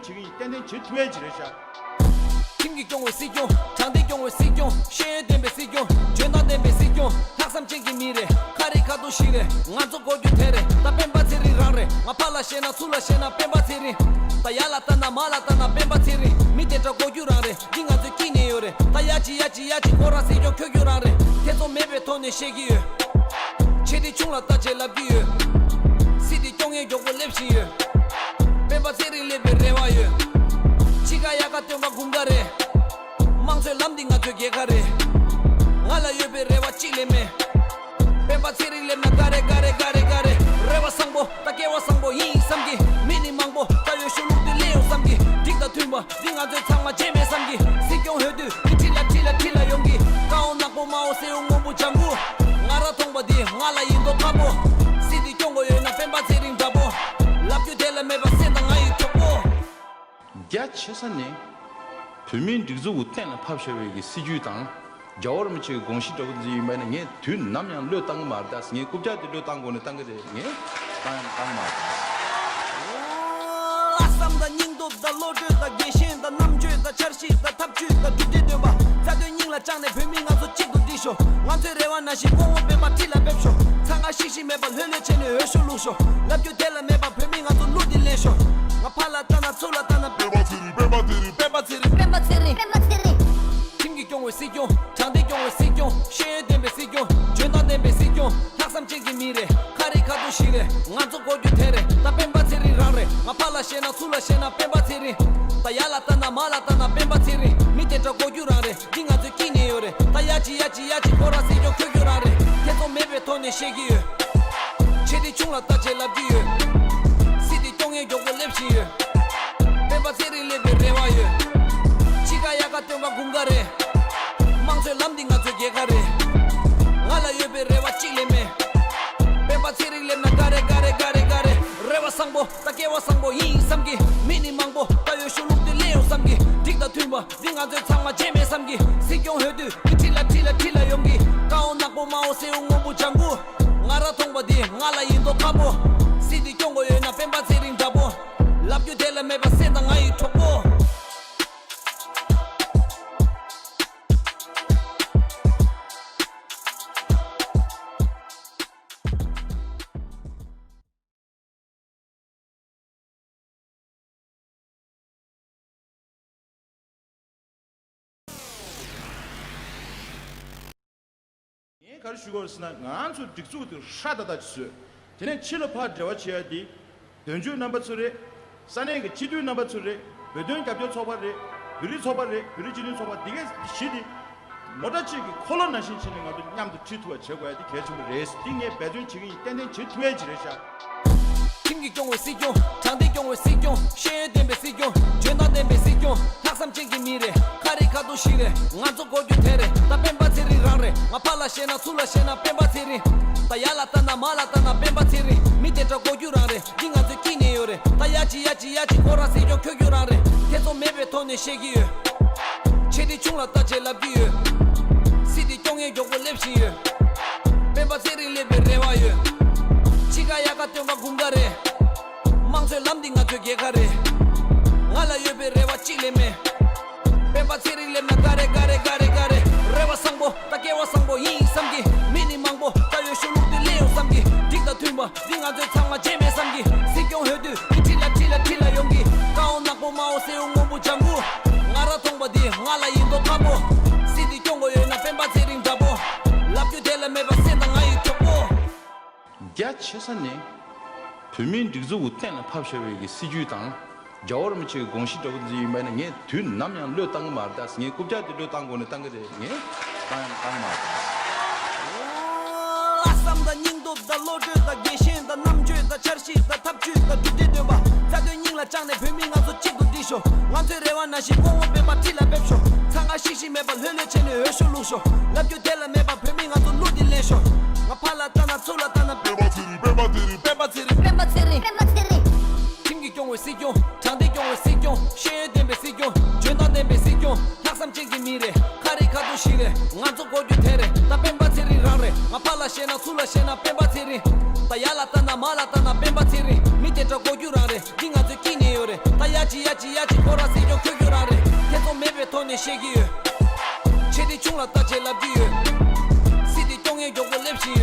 지금 땡땡 지투에 지르샤 김기경을 쓰용 장대경을 쓰용 쉐덴베 쓰용 죄나덴베 쓰용 학삼쟁기 미래 카리카도 시래 안쪽 고유 테레 다 뱀바티리 라레 마팔라셰나 술라셰나 뱀바티리 다 야라타나 말라타나 뱀바티리 밑에 저 고유라레 딩아드 끼네요레 다 야지 고라세요 켜교라레 계속 매베톤의 쉐기유 체리 충라다 젤라비유 시디 경의 욕을 랩시유 뱀바티리 레베레와유 치가야가 땡과 군가래 망설 남딩아 되게 가래 알라 예베레와 찔레메 뱀바티리 렘나 가래 레와 상보 따개와 상보 이삼기 미니 망보 따요 슈루드 레오 삼기 딕다 튜마 딩아들 상마 제메 삼기 시경 헤드 틸라 용기 가온나고 마오 세용 몸부 장구 나라 통바디 알라 인도 타보 시디 경고에 나 뱀바티리 타보 랍주 델레메바 센당 아이 촉보 야 최선네 불민 득조 우텐나 팝셔웨기 시주당 저어름 치 공시적인 이면에 예 남양 르땅 말다스 예 국자들 르땅 거는 땅거데 예 땅마 아삼다 닝도다 로드다 계신다 남주다 차르시다 탑주다 두데데바 자도 닝라 장내 불민가서 찍도 디쇼 완제레와 나시 공업에 마틸라 뵙쇼 상가 시시메바 흘려체네 hö쇼루쇼 랍주 델라메바 불민가서 루딜레쇼 마팔라타나 솔라타나 뱀바티리 김기경을 쓰용 장대경을 쓰용 쉐덴베 쓰용 죄나덴베 쓰용 학삼쟁기 미래 카리카도 시래 안쪽 고유 테레 다 뱀바티리 라레 마팔라셰나 술라셰나 뱀바티리 다 야라타나 말라타나 뱀바티리 밑에 저 고유라레 딩아드 끼네요레 다 야지 고라세요 켜교라레 계속 매베톤의 쉐기유 체리 충라다 젤라비유 시디 경의 욕을 랩시유 뱀바티리 레베레와유 치가야가 땡과 군가래 망설 남딩아 되게 가래 알라 예베레와 찔레메 뱀바티리 렘나 가래 레와 상보 따개와 상보 이삼기 미니 망보 따요 슈루드 레오 삼기 딕다 튜마 딩아들 상마 제메 삼기 시경 헤드 틸라 용기 가온나고 마오 세용 몸부 장구 나라 통바디 알라 인도 타보 시디 경고에 나 뱀바티리 타보 랍주 델레메바 센당 아이 촉보 가르치고스나 안수 딕수도 샤다다치 저는 칠로파 저와치야디 던주 넘버 3 산에게 지도 넘버 3 베던 갑죠 소바레 그리 지는 소바 되게 시디 모다치 콜로나 신신은 것도 냠도 지투가 제거야지 계속 레스팅에 베던 지금 이때는 지투에 지르샤 김기경을 쓰용 장대경을 쓰용 쉐덴베 쓰용 죄나덴베 쓰용 학삼쟁기 미래 카리카도 시래 안쪽 고유 테레 다 뱀바티리 라레 마팔라셰나 술라셰나 뱀바티리 다 야라타나 말라타나 뱀바티리 밑에 저 고유라레 딩아드 끼네요레 다 야지 고라세요 켜교라레 계속 매베톤의 쉐기유 체리 충라다 젤라비유 시디 경의 욕을 랩시유 뱀바티리 레베레와유 치가야가 땡과 군가래 망설 남딩아 되게 가래 알라 예베레와 찔레메 뱀바티리 렘나 가래 레와 상보 따개와 상보 이삼기 미니 망보 따요 슈루드 레오 삼기 딕다 튜마 딩아들 상마 제메 삼기 시경 헤드 틸라 용기 가온나고 마오 세용 몸부 장구 나라 통바디 알라 인도 타보 시디 경고에 나 뱀바티리 타보 랍주 델레메바 센당 아이 촉보 야 최선네 불민 득조 우텐나 팝셔웨기 시주당 저어름 치 공시적인 이면에 예 남양 르땅 말다스 예 국자들 르땅 거는 땅거데 예 땅마 아삼다 닝도다 로드다 계신다 남주다 차르시다 탑주다 두데데바 자도 닝라 장내 불민가서 찍도 디쇼 완제레와 나시 공업에 마틸라 뵙쇼 상가 시시메바 흘려체네 hö쇼루쇼 랍주 델레메바 불민가서 루딜레쇼 마팔라타나 솔라타나 뱀바티리 김기경을 쓰용 장대경을 쓰용 쉐덴베 쓰용 죄나덴베 쓰용 학삼쟁기 미래 카리카도 시래 안쪽 고유 테레 다 뱀바티리 라레 마팔라셰나 술라셰나 뱀바티리 다 야라타나 말라타나 뱀바티리 밑에 저 고유라레 딩아드 끼네요레 다 야지 야지 보라세 좀 교교라래 계속 매배 돈에 시기 체리 중라 따제라 뒤에 시디 동에 교고 랩시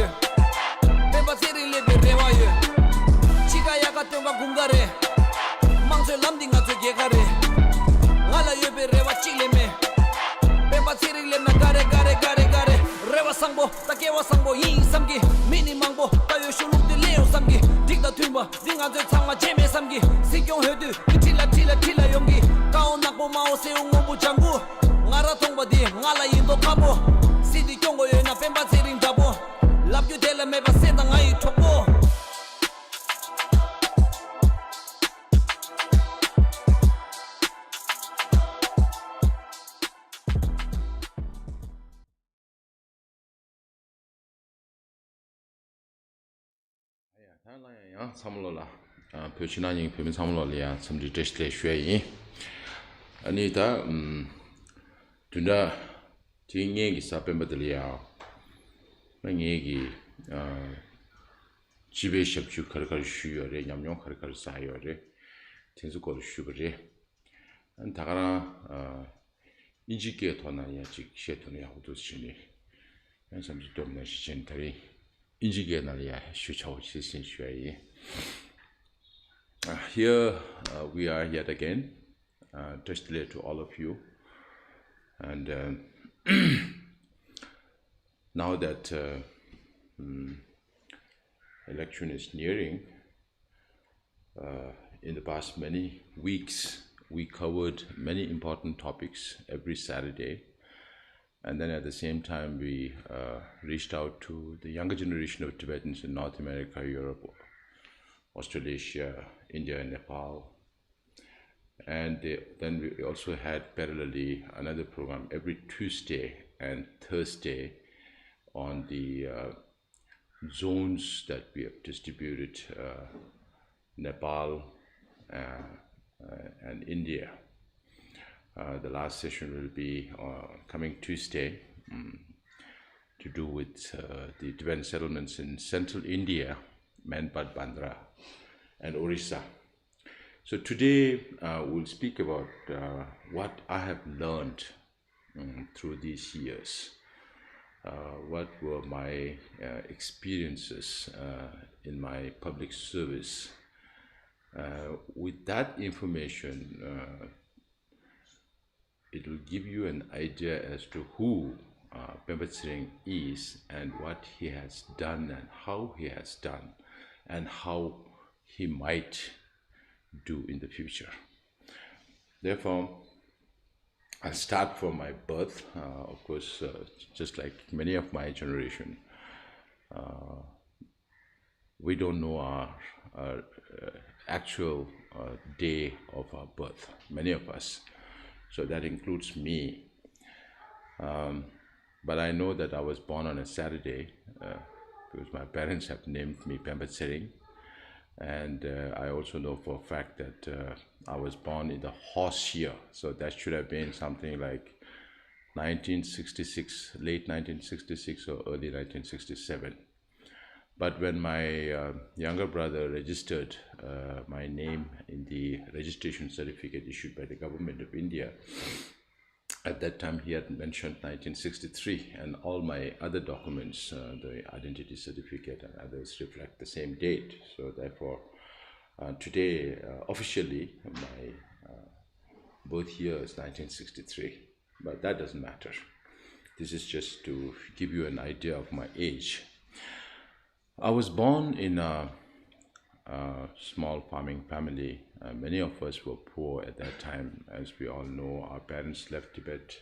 뱀바 세리 레베 레와ye 지가야가 땡바 공가래 망설 람딩가 저게 가래 알아 예베 레와 찔레메 뱀바 세리 레나 가래 레와 상보 따게와 상보 이 삼기 미니 망보 따요 슈룩데 레오 삼기 딕다 튜마 딩아들 창마 제메 삼기 시경 헤드 틸라 용기 가온 낙보 마오 세웅 오부 장구 ngara thongba di ngala yindo khabo sidi kyongo ye na pemba tsering dabo lap yu dela me ba senda ngai thopo 야, 삼로라. 표시나닝 표면 삼로리야. 섬지 테스트에 쉬어이. 아니다. 둘다 딩얘기 사뱀바들이야. 얘기 집에 샵주 카르카르 쉬어래. 냠냠 카르카르 사요래. tensuko shugre an tagana injike tona ya chik shetone ya hudu shini an samji domna shichen tari injike na ya shuchao shisin shui. Here we are yet again tested to all of you, and now that election is nearing, in the past many weeks we covered many important topics every Saturday, and then at the same time we reached out to the younger generation of Tibetans in North America, Europe, Australasia, India and Nepal. And then we also had parallelly another program every Tuesday and Thursday on the zones that we have distributed, Nepal and India. The last session will be coming Tuesday to do with the Tibetan settlements in central India, Manpad, Bandra and Orissa. So today we'll speak about what I have learned through these years. What were my experiences in my public service. With that information, it will give you an idea as to who Penpa Tsering is and what he has done and how he has done and how he might do in the future. Therefore, I'll start from my birth. Of course, just like many of my generation, we don't know our actual day of our birth, many of us. So that includes me. But I know that I was born on a Saturday because my parents have named me Penpa Tsering. And I also know for a fact that I was born in the horse year, so that should have been something like 1966, late 1966 or early 1967. But when my younger brother registered my name in the registration certificate issued by the government of India, at that time he had mentioned 1963, and all my other documents, the identity certificate and others, reflect the same date. So therefore, today officially my birth year is 1963, but that doesn't matter. This is just to give you an idea of my age. I was born in a small farming family. Many of us were poor at that time. As we all know, our parents left Tibet.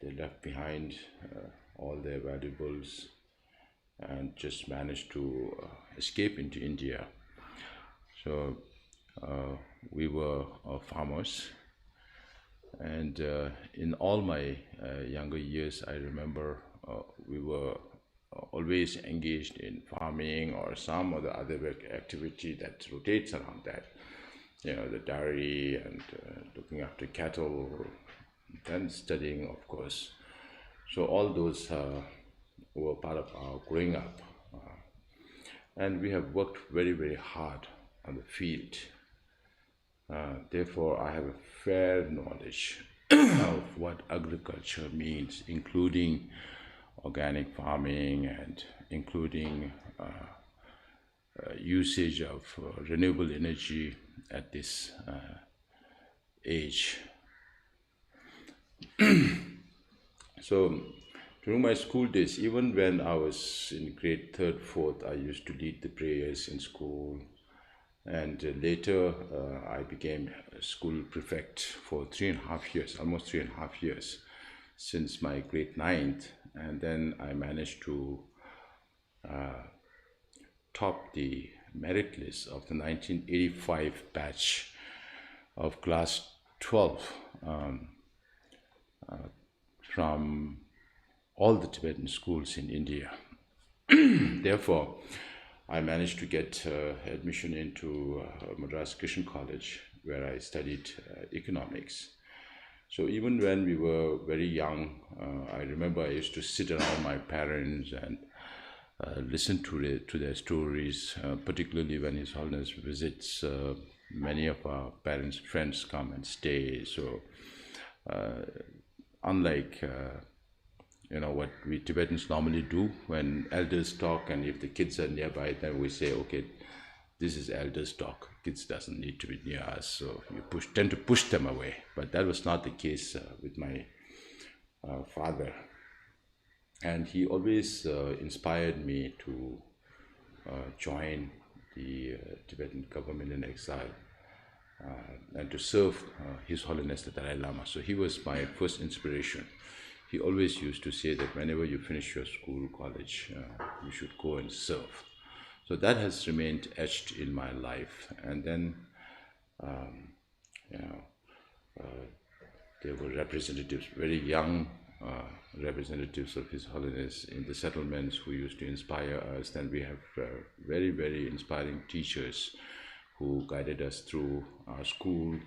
They left behind all their valuables and just managed to escape into India. So we were farmers, and in all my younger years, I remember we were always engaged in farming or some other activity that rotates around that, you know, the dairy and looking after cattle, and studying, of course. So all those were part of our growing up, and we have worked very, very hard on the field. Therefore, I have a fair knowledge of what agriculture means, including organic farming and including usage of renewable energy at this age. So during my school days, even when I was in grade 3rd, 4th, I used to lead the prayers in school. And later I became a school prefect for 3.5 years, almost 3.5 years, since my grade 9th. And then I managed to top the merit list of the 1985 batch of class 12 from all the Tibetan schools in India. Therefore, I managed to get admission into Madras Christian College, where I studied economics. So even when we were very young, I remember I used to sit around my parents and listen to their stories, particularly when His Holiness visits. Many of our parents' friends come and stay. So unlike what we Tibetans normally do when elders talk, and if the kids are nearby, then we say, okay, this is elders talk. Kids doesn't need to be near us, so you tend to push them away. But that was not the case with my father, and he always inspired me to join the Tibetan government in exile and to serve His Holiness the Dalai Lama. So he was my first inspiration. He always used to say that whenever you finish your school, college, you should go and serve. So that has remained etched in my life. And then, there were representatives, very young representatives of His Holiness in the settlements who used to inspire us. Then we have very, very inspiring teachers who guided us through our school.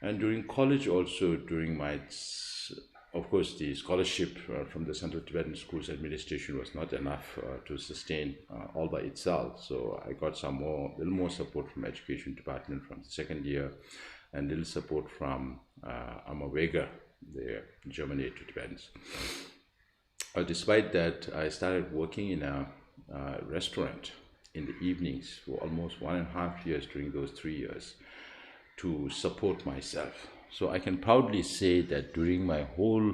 And during college also, of course, the scholarship from the Central Tibetan Schools Administration was not enough to sustain all by itself. So I got little more support from Education Department from the second year, and little support from Amawega, the German aid to Tibetans. Despite that, I started working in a restaurant in the evenings for almost 1.5 years during those 3 years to support myself. So I can proudly say that during my whole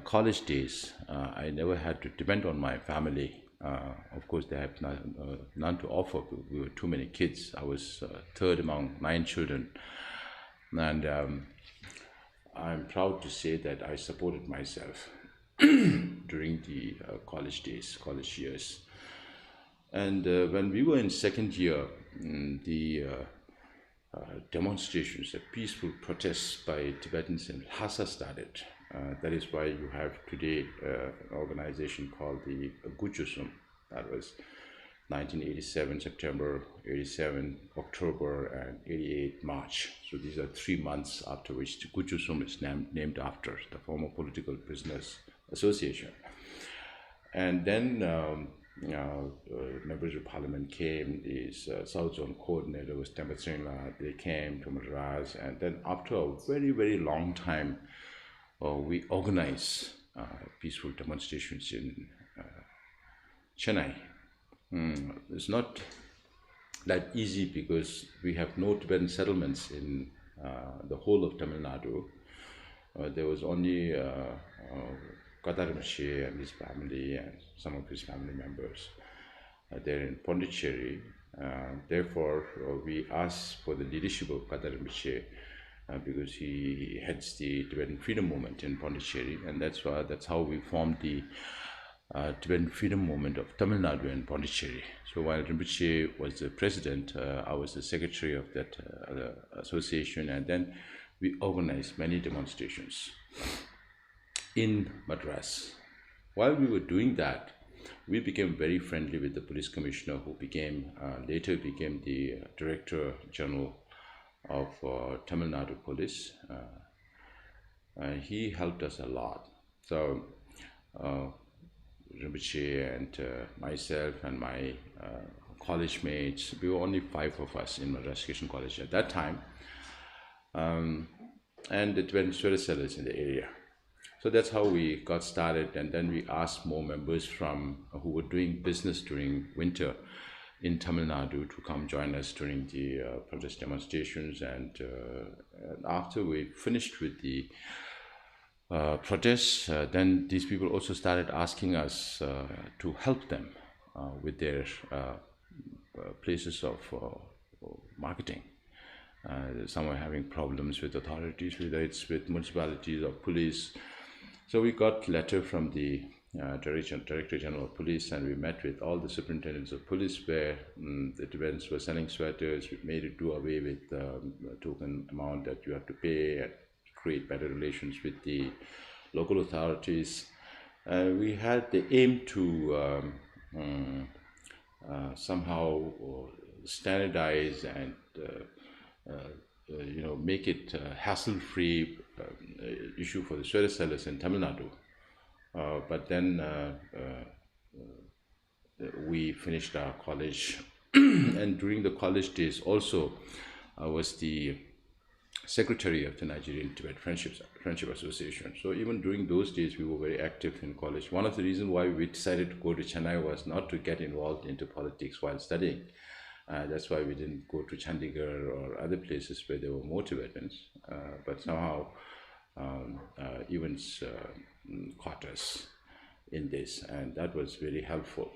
college days, I never had to depend on my family. Of course, they have none to offer. We were too many kids. I was third among 9 children. And I'm proud to say that I supported myself during the college years. And when we were in second year, the demonstrations, the peaceful protests by Tibetans in Lhasa started. That is why you have today an organization called the Guchusum. That was 1987 September, 87 October, and 88 March. So these are 3 months after which the Guchusum is named after the former Political Prisoners Association. And then members of parliament came. His South Zone coordinator was Penpa Tsering. They came to Madras, and then after a very, very long time, we organized peaceful demonstrations in Chennai. It's not that easy because we have no Tibetan settlements in the whole of Tamil Nadu. There was only Kadarimshe and his family and some of his family members there in Pondicherry. Therefore, we asked for the leadership of Kadarimshe because he heads the Tibetan Freedom Movement in Pondicherry, and that's how we formed the Tibetan Freedom Movement of Tamil Nadu and Pondicherry. So while Rinpoche was the president, I was the secretary of that association, and then we organized many demonstrations in Madras. While we were doing that, we became very friendly with the police commissioner, who later became the Director General of Tamil Nadu Police. He helped us a lot. So Rinpoche and myself and my college mates. We were only 5 of us in Madras Christian College at that time. And it went sweater sellers in the area. So that's how we got started, and then we asked more members from who were doing business during winter in Tamil Nadu to come join us during the protest demonstrations. And after we finished with the protests, then these people also started asking us to help them with their places of marketing. Some were having problems with authorities, whether it's with municipalities or police. So we got a letter from the Director General of Police, and we met with all the superintendents of police where the Tibetans were selling sweaters. We made it do away with the token amount that you have to pay and create better relations with the local authorities. We had the aim to somehow standardize and make it a hassle-free issue for the sweater sellers in Tamil Nadu. But then we finished our college, and during the college days also I was the secretary of the Nigerian Tibet Friendship Association. So even during those days we were very active in college. One of the reasons why we decided to go to Chennai was not to get involved into politics while studying. That's why we didn't go to Chandigarh or other places where there were more Tibetans, but somehow events caught us in this, and that was very helpful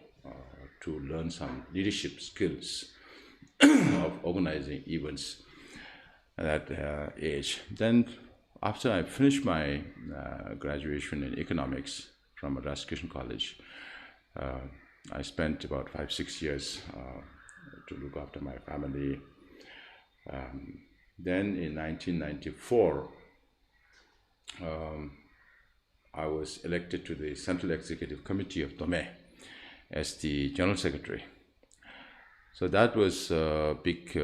to learn some leadership skills of organizing events at that age. Then after I finished my graduation in economics from Madras Christian College, I spent about 5-6 years to look after my family. Then in 1994, I was elected to the Central Executive Committee of Dome as the General Secretary. So that was a big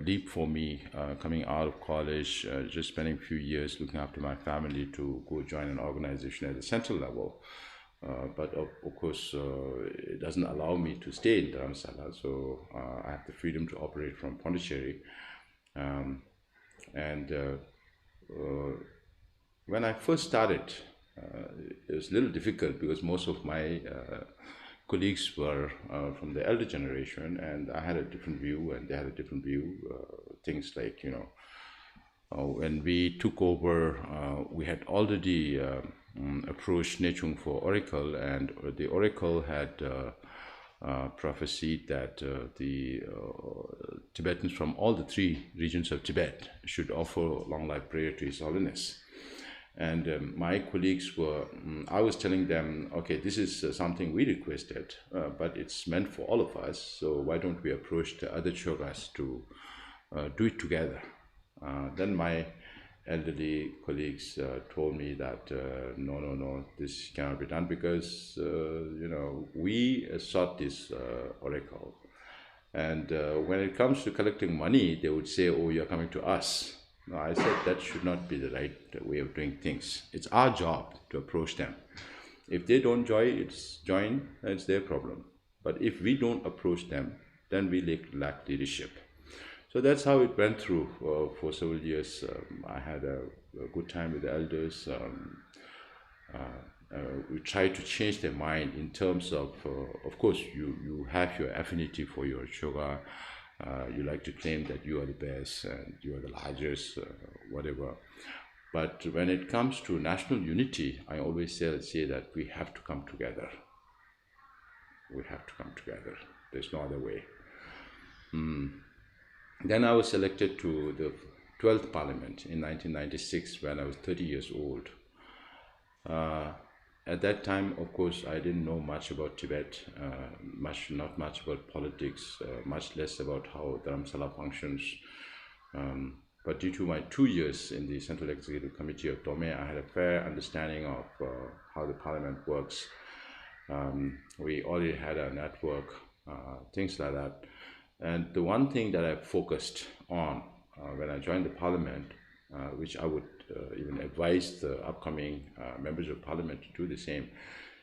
leap for me, coming out of college, just spending a few years looking after my family, to go join an organization at the central level. But of course, it doesn't allow me to stay in Dharamsala, so I have the freedom to operate from Pondicherry. When I first started, it was a little difficult because most of my colleagues were from the elder generation, and I had a different view and they had a different view. Things like, when we took over, we had already approached Nechung for Oracle, and the Oracle had prophesied that the Tibetans from all the 3 regions of Tibet should offer long life prayer to His Holiness. And my colleagues were, I was telling them, okay, this is something we requested, but it's meant for all of us, so why don't we approach the other choras to do it together? Then my elderly colleagues told me that no, this cannot be done, because we sought this oracle, and when it comes to collecting money, they would say, oh, you're coming to us. No, I said that should not be the right way of doing things. It's our job to approach them. If they don't join, it's their problem. But if we don't approach them, then we lack leadership. So that's how it went through for several years. I had a good time with the elders. We tried to change their mind in terms of course, you have your affinity for your choga. You like to claim that you are the best and you are the largest, whatever. But when it comes to national unity, I always say that we have to come together. We have to come together. There's no other way. Then I was elected to the 12th Parliament in 1996 when I was 30 years old. At that time, of course, I didn't know much about Tibet, not much about politics, much less about how Dharamsala functions. But due to my 2 years in the Central Executive Committee of Dome, I had a fair understanding of how the Parliament works. We already had a network, things like that. And the one thing that I focused on when I joined the Parliament, which I would even advise the upcoming members of Parliament to do the same,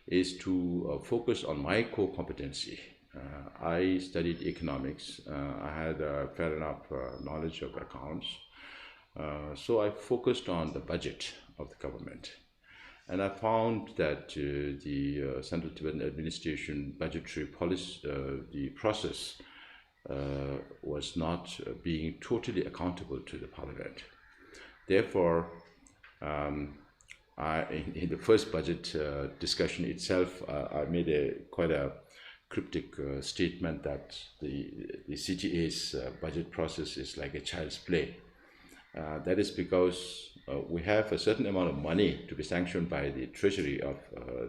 is to focus on my core competency, I studied economics. I had fair enough knowledge of accounts. So I focused on the budget of the government. And I found that the Central Tibetan Administration budgetary policy, the process was not being totally accountable to the parliament. Therefore, in the first budget discussion itself, I made quite a cryptic statement that the CTA's budget process is like a child's play. That is because we have a certain amount of money to be sanctioned by the treasury of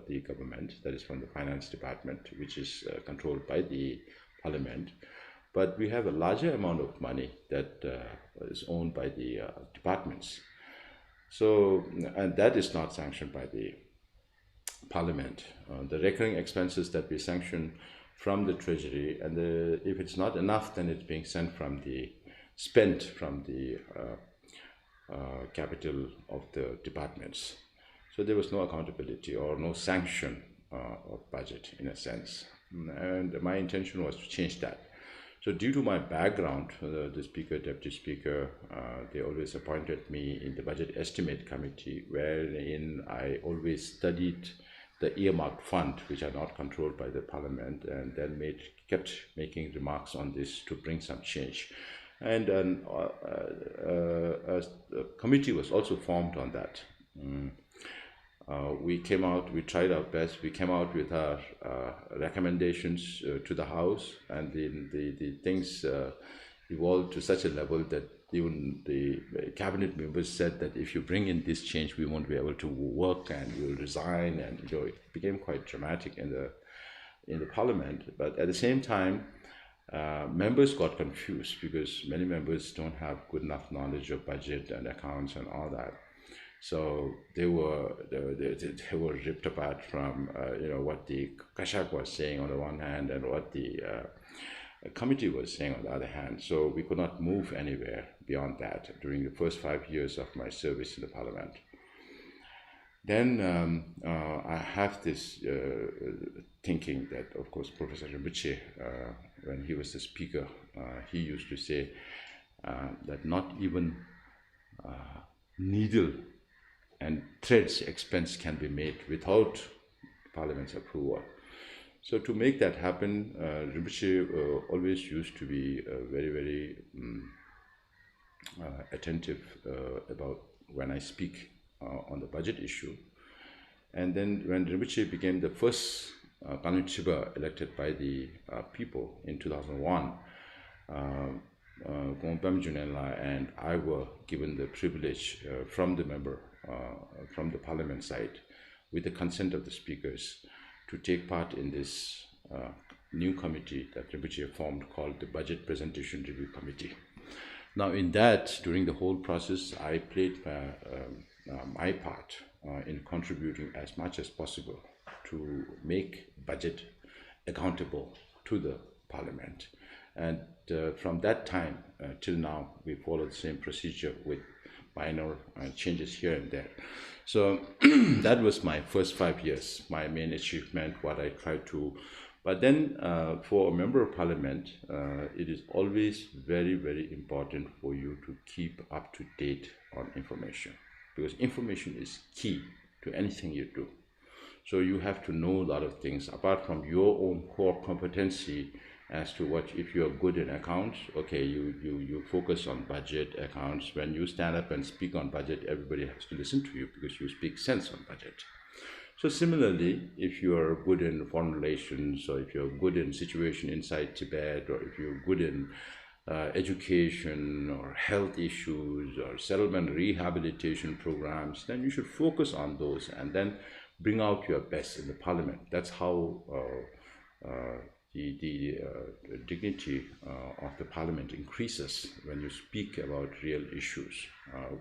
the government, that is from the finance department, which is controlled by the parliament. But we have a larger amount of money that is owned by the departments. So, and that is not sanctioned by the parliament. The recurring expenses that we sanction from the treasury, and if it's not enough, then it's being spent from the capital of the departments. So there was no accountability or no sanction of budget in a sense. And my intention was to change that. So due to my background, the speaker, deputy speaker, they always appointed me in the budget estimate committee, wherein I always studied the earmarked fund, which are not controlled by the parliament, and then kept making remarks on this to bring some change. And a committee was also formed on that. We tried our best. We came out with our recommendations to the House, and the things evolved to such a level that even the cabinet members said that if you bring in this change, we won't be able to work and you'll resign, and it became quite dramatic in the parliament. But at the same time, members got confused because many members don't have good enough knowledge of budget and accounts and all that. So they were ripped apart from what the Kashak was saying on the one hand and what the committee was saying on the other hand. So we could not move anywhere beyond that during the first 5 years of my service in the parliament. Then I have this thinking that, of course, Professor Rinpoche, when he was the speaker, he used to say that not even needle and threads expense can be made without Parliament's approval. So to make that happen, Rinpoche always used to be very, very attentive about when I speak on the budget issue. And then when Rinpoche became the first Kanun Chiba elected by the people in 2001, Gong Pamjunenla and I were given the privilege from the member, from the parliament side, with the consent of the speakers, to take part in this new committee that Rinpoche formed called the Budget Presentation Review Committee. Now in that, during the whole process, I played my part in contributing as much as possible to make budget accountable to the parliament. And from that time till now, we follow the same procedure with minor changes here and there. So that was my first 5 years, my main achievement, what I tried to. But then for a member of parliament, it is always very, very important for you to keep up to date on information, because information is key to anything you do. So you have to know a lot of things apart from your own core competency as to what, if you are good in accounts, okay, you focus on budget accounts. When you stand up and speak on budget, everybody has to listen to you because you speak sense on budget. So similarly, if you are good in foreign relations, or if you're good in situation inside Tibet, or if you're good in education or health issues or settlement rehabilitation programs, then you should focus on those and then bring out your best in the parliament. That's how the dignity of the parliament increases when you speak about real issues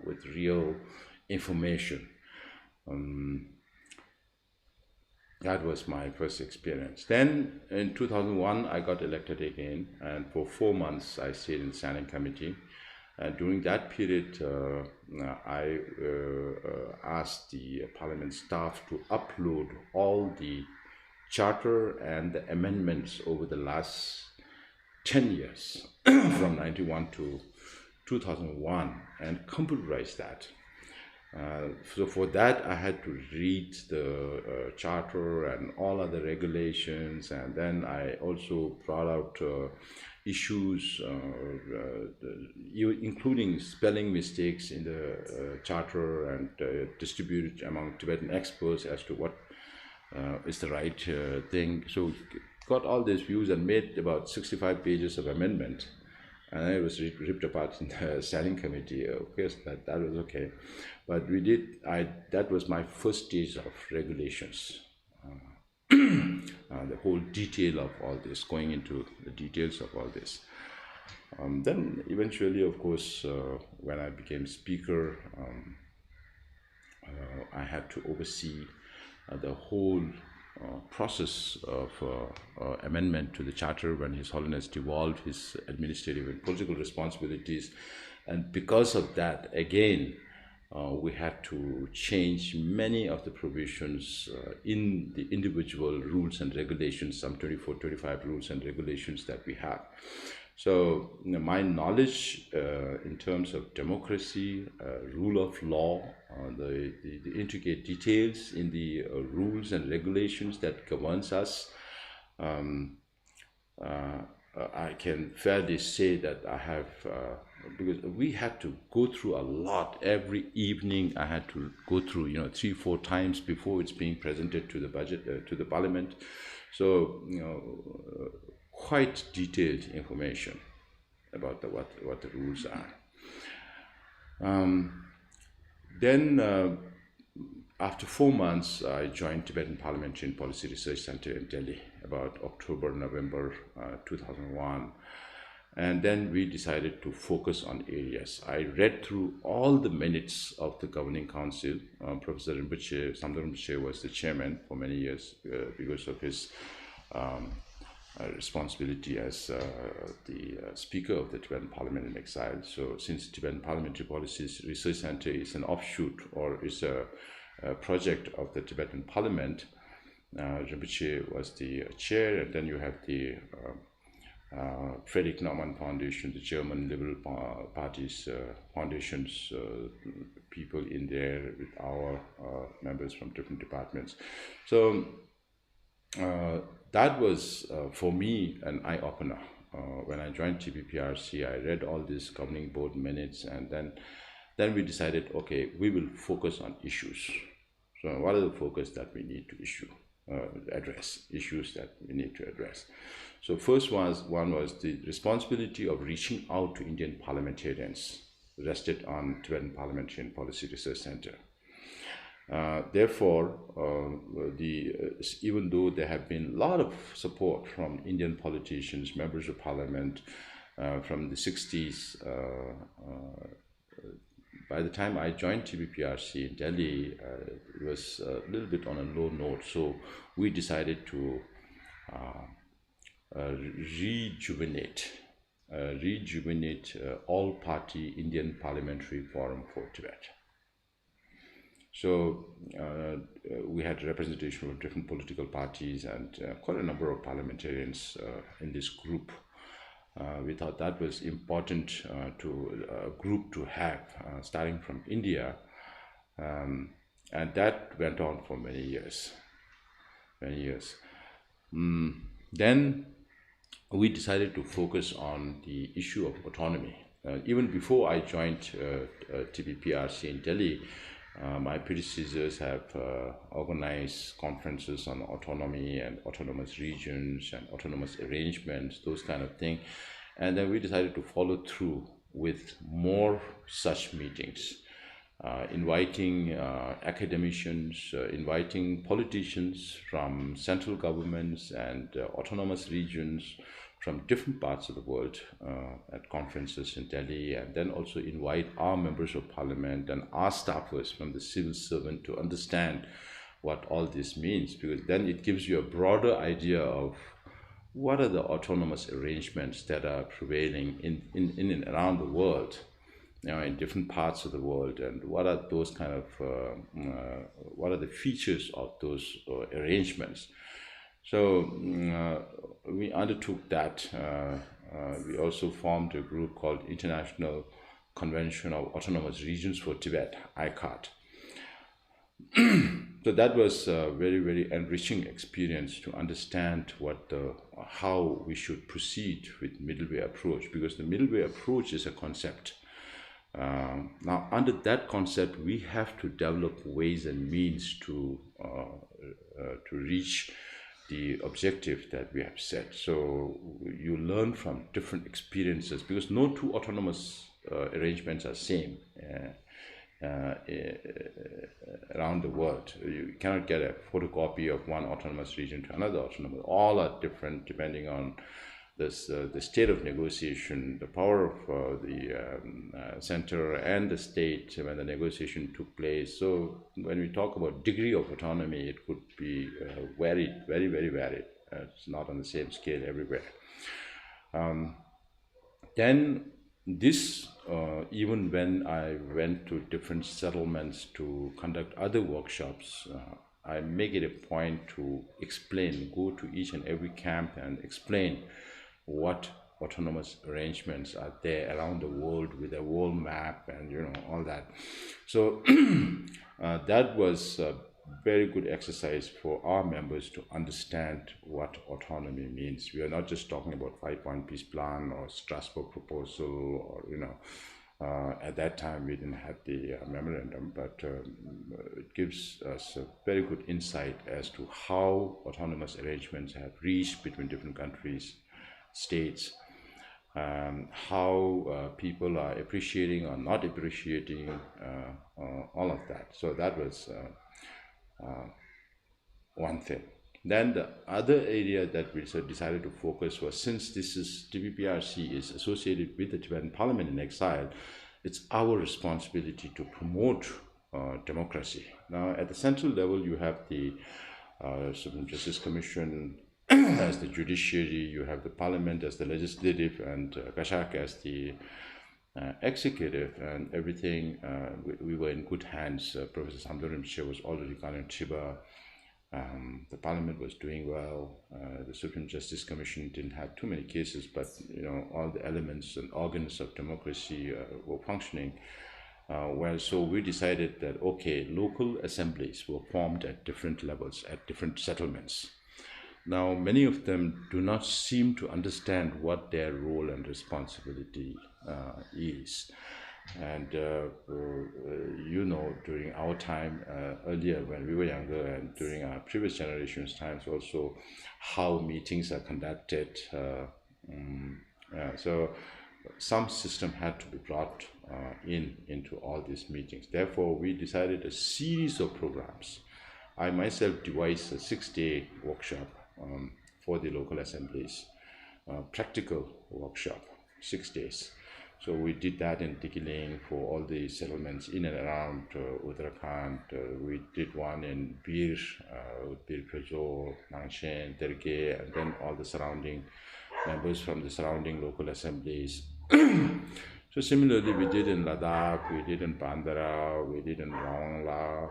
with real information. That was my first experience. Then in 2001, I got elected again, and for 4 months I stayed in the standing committee. And during that period, I asked the parliament staff to upload all the charter and the amendments over the last 10 years, from 91 to 2001, and computerize that. So for that, I had to read the charter and all other regulations, and then I also brought out issues, including spelling mistakes in the charter, and distributed among Tibetan experts as to what is the right thing. So got all these views and made about 65 pages of amendment. And it was ripped apart in the standing committee. Of course, that was okay, but we did. That was my first stage of regulations. The whole detail of all this, going into the details of all this. Then eventually, of course, when I became speaker, I had to oversee the whole process of amendment to the charter when His Holiness devolved his administrative and political responsibilities. And because of that, again, we had to change many of the provisions in the individual rules and regulations, some 24, 25 rules and regulations that we have. So my knowledge in terms of democracy, rule of law, the intricate details in the rules and regulations that governs us, I can fairly say that I have, because we had to go through a lot every evening. I had to go through, 3-4 times before it's being presented to the budget, to the parliament. So, quite detailed information about what the rules are. Then, after 4 months, I joined Tibetan Parliamentary and Policy Research Center in Delhi about October, November 2001. And then we decided to focus on areas. I read through all the minutes of the Governing Council. Professor Rinpoche, Samdar Rinpoche was the chairman for many years because of his responsibility as the Speaker of the Tibetan Parliament in Exile. So since Tibetan Parliamentary Policy Research Center is an offshoot or is a project of the Tibetan Parliament, Rinpoche was the chair, and then you have the Frederick Naumann Foundation, the German Liberal Party's foundations, people in there with our members from different departments. So that was for me an eye-opener. When I joined TPPRC, I read all these governing board minutes, and then we decided, okay, we will focus on issues. So what are the focus that we need to address, issues that we need to address? So first one was the responsibility of reaching out to Indian parliamentarians, rested on Tibetan Parliamentary and Policy Research Center. Therefore, even though there have been a lot of support from Indian politicians, members of parliament from the 60s, by the time I joined TPPRC in Delhi, it was a little bit on a low note. So we decided to rejuvenate all-party Indian Parliamentary Forum for Tibet. So we had representation of different political parties and quite a number of parliamentarians in this group. We thought that was important to a group to have, starting from India, and that went on for many years. Then we decided to focus on the issue of autonomy. Even before I joined TPPRC in Delhi, my predecessors have organized conferences on autonomy and autonomous regions and autonomous arrangements, those kind of things. And then we decided to follow through with more such meetings, inviting academicians, inviting politicians from central governments and autonomous regions from different parts of the world at conferences in Delhi, and then also invite our members of parliament and our staffers from the civil servant to understand what all this means, because then it gives you a broader idea of what are the autonomous arrangements that are prevailing in and around the world, in different parts of the world, and what are those kind of what are the features of those arrangements. So we undertook that. We also formed a group called International Convention of Autonomous Regions for Tibet, ICAT. So that was a very, very enriching experience to understand how we should proceed with middle way approach, because the middle way approach is a concept. Now, under that concept, we have to develop ways and means to reach the objective that we have set. So you learn from different experiences, because no two autonomous arrangements are same around the world. You cannot get a photocopy of one autonomous region to another autonomous. All are different depending on the state of negotiation, the power of the center and the state when the negotiation took place. So when we talk about degree of autonomy, it could be varied, very, very varied. It's not on the same scale everywhere. Then this, even when I went to different settlements to conduct other workshops, I make it a point to explain, go to each and every camp and explain what autonomous arrangements are there around the world with a world map and all that. So that was a very good exercise for our members to understand what autonomy means. We are not just talking about 5-point peace plan or Strasbourg proposal, or at that time we didn't have the memorandum, but it gives us a very good insight as to how autonomous arrangements have reached between different countries, states, how people are appreciating or not appreciating all of that. So that was one thing. Then the other area that we decided to focus was, since TPPRC is associated with the Tibetan Parliament in Exile, it's our responsibility to promote democracy. Now, at the central level, you have the Supreme Justice Commission as the judiciary, you have the parliament as the legislative, and Kashak as the executive, and everything. We were in good hands. Professor Samdor was already gone in Chiba. The parliament was doing well. The Supreme Justice Commission didn't have too many cases, but all the elements and organs of democracy were functioning well. So we decided that, okay, local assemblies were formed at different levels, at different settlements. Now, many of them do not seem to understand what their role and responsibility is. And during our time earlier when we were younger, and during our previous generation's times also, how meetings are conducted. So some system had to be brought into all these meetings. Therefore, we decided a series of programs. I myself devised a 6-day workshop for the local assemblies, practical workshop, 6 days. So we did that in Tikiling for all the settlements in and around Uttarakhand. We did one in Bir Prezo, Nangshen, Derge, and then all the surrounding members from the surrounding local assemblies. So similarly, we did in Ladakh, we did in Bandara, we did in Rangla,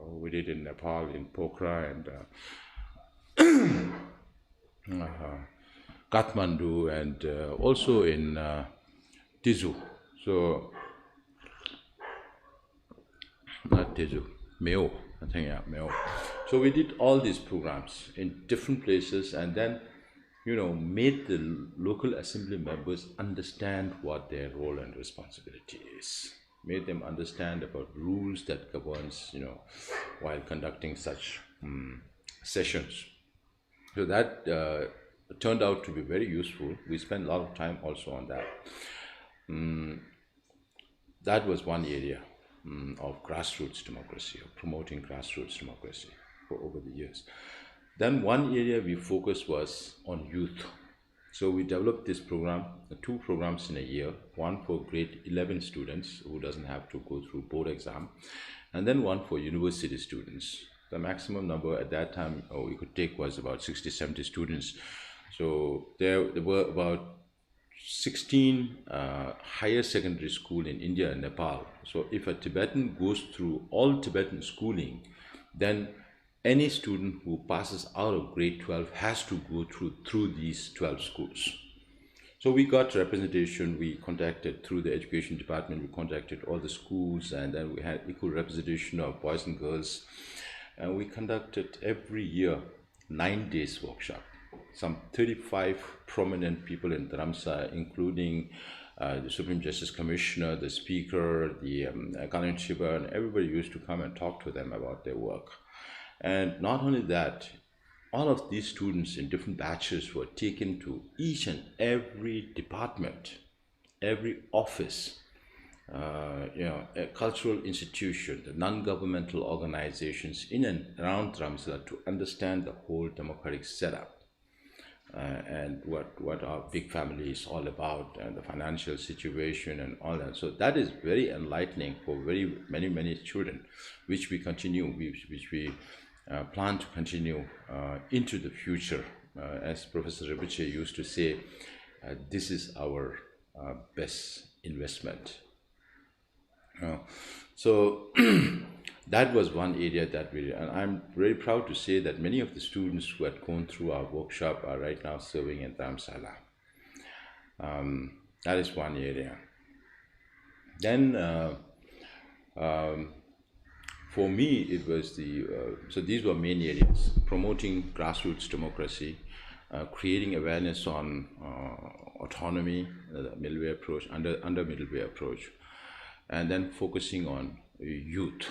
we did in Nepal, in Pokhara, and Kathmandu, and also in Tizu. So, not Tizu, Meo, I think, yeah, Meo. So we did all these programs in different places, and then, made the local assembly members understand what their role and responsibility is. Made them understand about rules that governs, while conducting such sessions. So that turned out to be very useful. We spent a lot of time also on that. That was one area of grassroots democracy, of promoting grassroots democracy over the years. Then one area we focused was on youth. So we developed this program, 2 programs in a year, one for grade 11 students who doesn't have to go through board exam, and then one for university students. The maximum number at that time we could take was about 60-70 students. So there were about 16 higher secondary school in India and Nepal. So if a Tibetan goes through all Tibetan schooling, then any student who passes out of grade 12 has to go through these 12 schools. So we got representation. We contacted through the education department. We contacted all the schools, and then we had equal representation of boys and girls. And we conducted every year 9 days workshop. Some 35 prominent people in Dharamsala, including the Supreme Justice Commissioner, the Speaker, the Canon Chiba, and everybody used to come and talk to them about their work. And not only that, all of these students in different batches were taken to each and every department, every office, a cultural institution, the non-governmental organizations in and around Dharamsala to understand the whole democratic setup. And what our big family is all about, and the financial situation and all that. So that is very enlightening for very many children, which we continue, which we plan to continue into the future. As Professor Ribiche used to say, this is our best investment. So that was one area that we, and I'm very proud to say that many of the students who had gone through our workshop are right now serving in Dharamsala. That is one area. Then for me, it was so these were main areas: promoting grassroots democracy, creating awareness on autonomy, the middle way approach, under middle way approach, and then focusing on youth.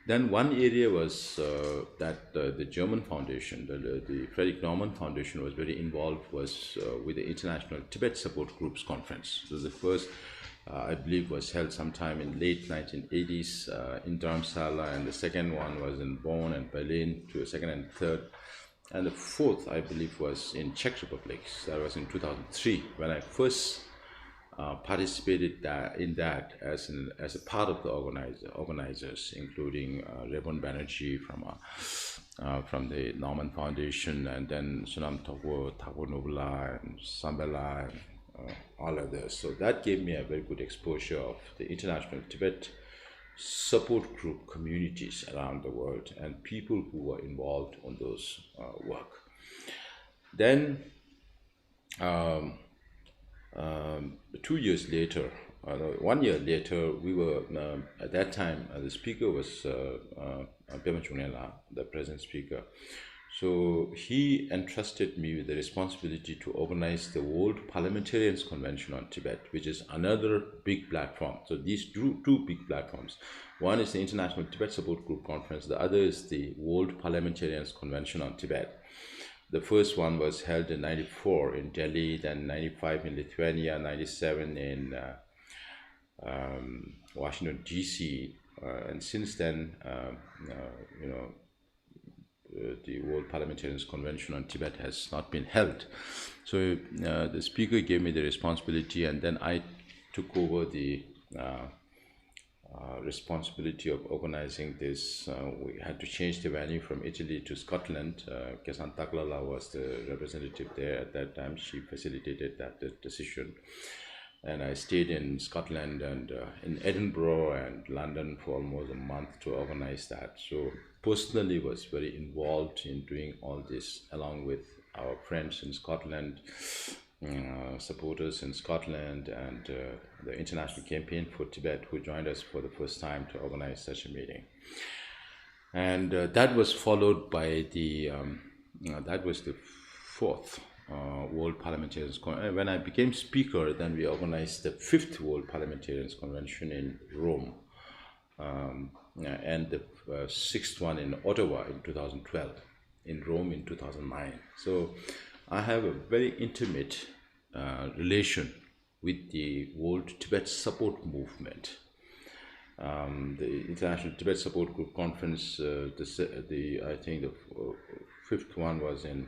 Then one area was that the German Foundation, the Frederick Naumann Foundation, was very involved with the International Tibet Support Groups Conference. So the first, I believe, was held sometime in late 1980s in Dharamsala, and the second one was in Bonn and Berlin, to a second and third. And the fourth, I believe, was in Czech Republic. That was in 2003, when I first participated in that as a part of the organizers, including Rebon Banerjee from the Naumann Foundation, and then Sunam Thakur Nobla, and Sambela, and all others. So that gave me a very good exposure of the international Tibet support group communities around the world and people who were involved on those work. Then 2 years later, 1 year later, we were, at that time, the speaker was Pema Chunela, the present speaker. So he entrusted me with the responsibility to organize the World Parliamentarians Convention on Tibet, which is another big platform. So these two big platforms. One is the International Tibet Support Group Conference. The other is the World Parliamentarians Convention on Tibet. The first one was held in 94 in Delhi, then 95 in Lithuania, 97 in Washington, D.C. And since then, the World Parliamentarians Convention on Tibet has not been held. So the speaker gave me the responsibility, and then I took over the responsibility of organizing this. We had to change the venue from Italy to Scotland. Kesan Taklala was the representative there at that time. She facilitated that decision. And I stayed in Scotland and in Edinburgh and London for almost a month to organize that. So personally was very involved in doing all this, along with our friends in Scotland, supporters in Scotland, and the International Campaign for Tibet, who joined us for the first time to organize such a meeting. And that was followed by that was the fourth World Parliamentarians Convention. When I became speaker, then we organized the fifth World Parliamentarians Convention in Rome, and the sixth one in Ottawa in 2012, in Rome in 2009. So I have a very intimate relation with the World Tibet Support Movement. The International Tibet Support Group Conference, I think the fifth one was in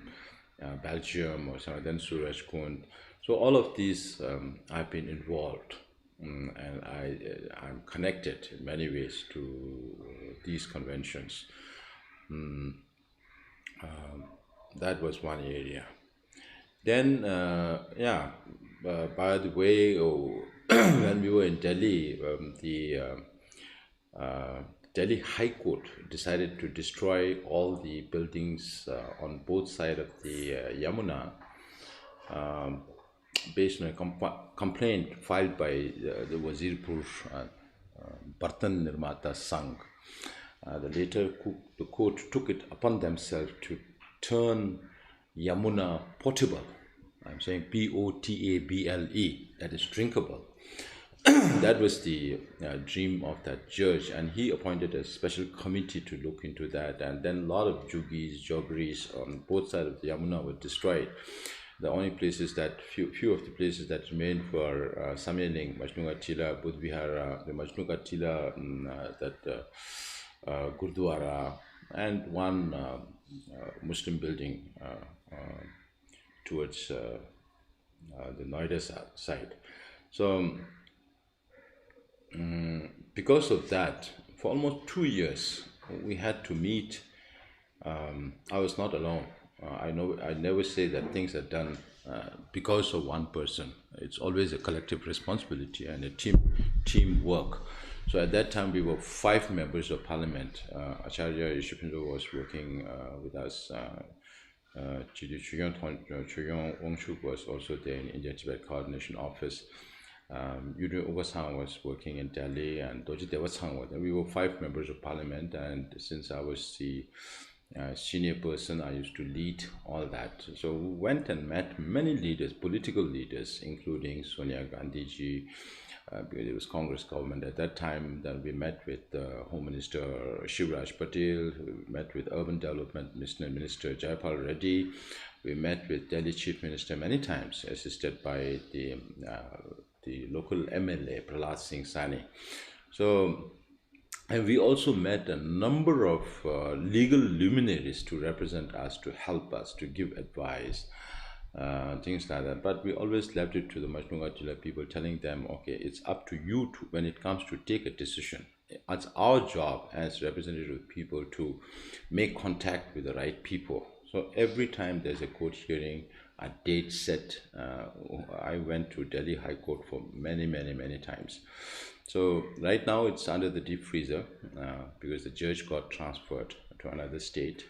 Belgium or something, then Suraj Kund. So all of these I've been involved, and I'm connected in many ways to these conventions. That was one area. Then, by the way, when we were in Delhi, the Delhi High Court decided to destroy all the buildings on both sides of the Yamuna, based on a complaint filed by the Wazirpur Bartan Nirmata Sangh. The court took it upon themselves to turn Yamuna potable. I'm saying Potable, that is drinkable. That was the dream of that judge, and he appointed a special committee to look into that. And then a lot of joggeries on both sides of the Yamuna were destroyed. The only places that few of the places that remained for Samyeling, Majnuga Tila, Budh Vihara, the Majnuga Tila, Gurdwara, and one Muslim building towards the Noida side. So because of that, for almost 2 years, we had to meet. I was not alone. I never say that things are done because of one person. It's always a collective responsibility and a teamwork. So at that time, we were 5 members of parliament. Acharya Yeshupindu was working with us. Chidu Chuyong Wongshuk was also there in India Tibet Coordination Office. Yudu Ugasang was working in Delhi, and Doji Devasang was there. We were 5 members of parliament, and since I was the senior person, I used to lead all that. So we went and met many leaders, political leaders, including Sonia Gandhi ji, because it was Congress government at that time. Then we met with Home Minister Shivraj Patel. We met with Urban Development Minister Jayapal Reddy. We met with Delhi Chief Minister many times, assisted by the local MLA Prahlad Singh Sani. So, and we also met a number of legal luminaries to represent us, to help us, to give advice, things like that. But we always left it to the Majnuga Tila people, telling them, okay, it's up to you to, when it comes to take a decision. It's our job as representative people to make contact with the right people. So every time there's a court hearing, a date set, I went to Delhi High Court for many times. So right now it's under the deep freezer because the judge got transferred to another state,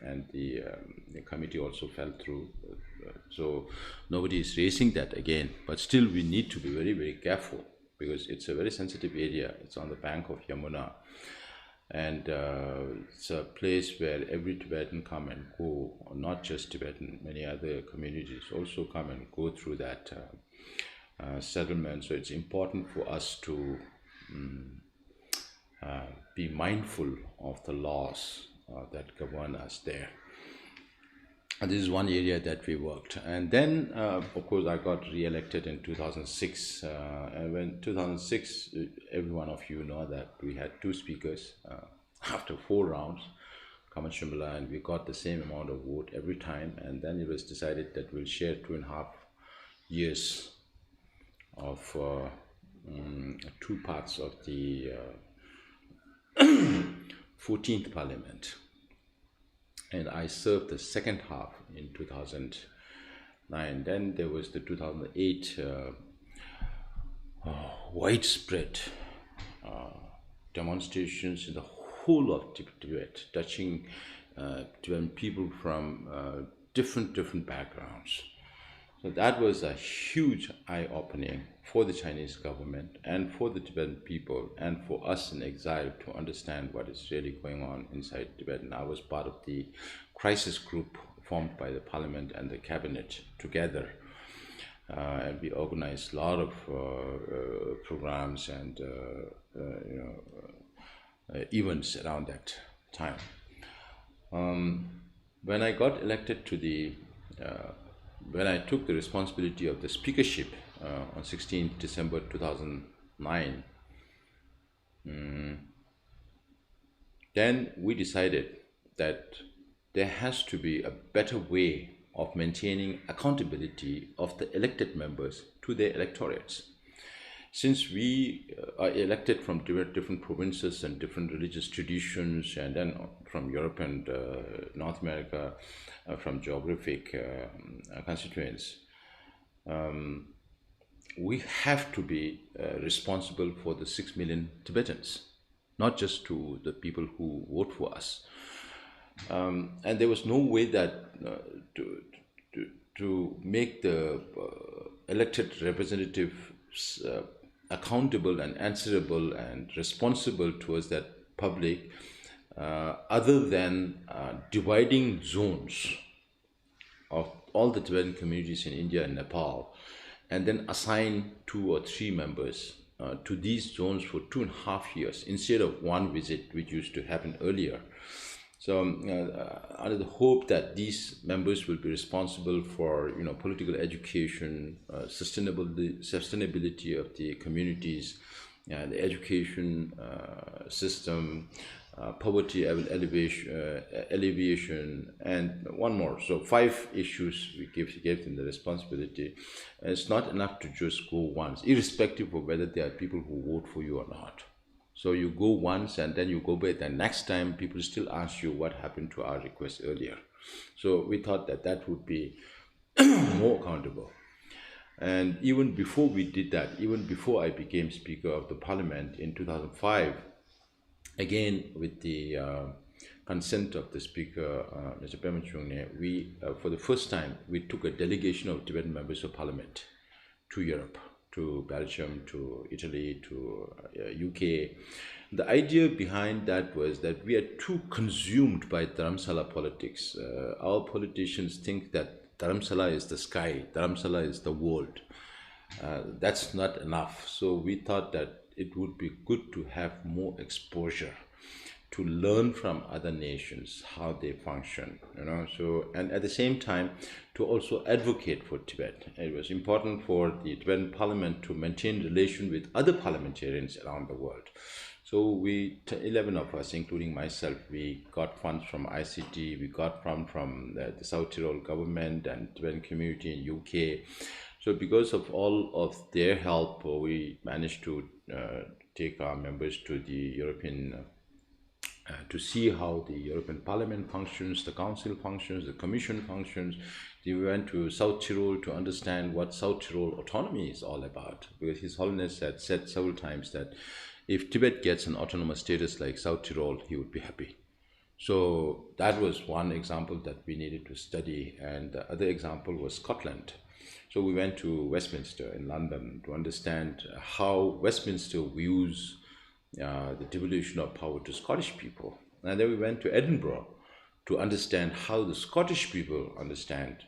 and the committee also fell through. So nobody is raising that again, but still we need to be very careful because it's a very sensitive area. It's on the bank of Yamuna, and it's a place where every Tibetan come and go, or not just Tibetan, many other communities also come and go through that settlement. So it's important for us to be mindful of the laws that govern us there. And this is one area that we worked. And then, of course, I got re-elected in 2006. And when 2006, every one of you know that we had 2 speakers after 4 rounds, Kaman Shimla, and we got the same amount of vote every time. And then it was decided that we'll share 2.5 years of 2 parts of the 14th Parliament. And I served the second half in 2009. Then there was the 2008 widespread demonstrations in the whole of Tibet, touching Tibetan people from different backgrounds. So that was a huge eye-opening for the Chinese government and for the Tibetan people and for us in exile to understand what is really going on inside Tibet. And I was part of the crisis group formed by the parliament and the cabinet together. And we organized a lot of programs and events around that time. When I got elected to the when I took the responsibility of the speakership on 16th December 2009, then we decided that there has to be a better way of maintaining accountability of the elected members to their electorates. Since we are elected from different provinces and different religious traditions, and then from Europe and North America, from geographic constituents, we have to be responsible for the 6 million Tibetans. not just to the people who vote for us. And there was no way that to make the elected representatives accountable and answerable and responsible towards that public, other than dividing zones of all the Tibetan communities in India and Nepal, and then assign 2 or 3 members to these zones for 2.5 years instead of one visit, which used to happen earlier. So under the hope that these members will be responsible for political education, sustainability of the communities, the education system, poverty alleviation, and one more. So 5 issues we gave them the responsibility. And it's not enough to just go once, irrespective of whether there are people who vote for you or not. So you go once and then you go back, and next time people still ask you what happened to our request earlier. So we thought that that would be more accountable. And even before we did that, even before I became Speaker of the Parliament in 2005, again with the consent of the Speaker, Mr. Penpa Tsering, we, for the first time, we took a delegation of Tibetan members of Parliament to Europe, to Belgium, to Italy, to UK. The idea behind that was that we are too consumed by Dharamsala politics. Our politicians think that Dharamsala is the sky, Dharamsala is the world. That's not enough. So we thought that it would be good to have more exposure, to learn from other nations how they function, so, and at the same time to also advocate for Tibet. It was important for the Tibetan Parliament to maintain relation with other parliamentarians around the world. So we, 11 of us, including myself, we got funds from ICT, we got from the South Tyrol government and Tibetan community in UK. So because of all of their help, we managed to take our members to the European to see how the European Parliament functions, the Council functions, the Commission functions. We went to South Tyrol to understand what South Tyrol autonomy is all about, because His Holiness had said several times that if Tibet gets an autonomous status like South Tyrol, he would be happy. So that was one example that we needed to study, and the other example was Scotland. So we went to Westminster in London to understand how Westminster views the devolution of power to Scottish people. And then we went to Edinburgh to understand how the Scottish people understand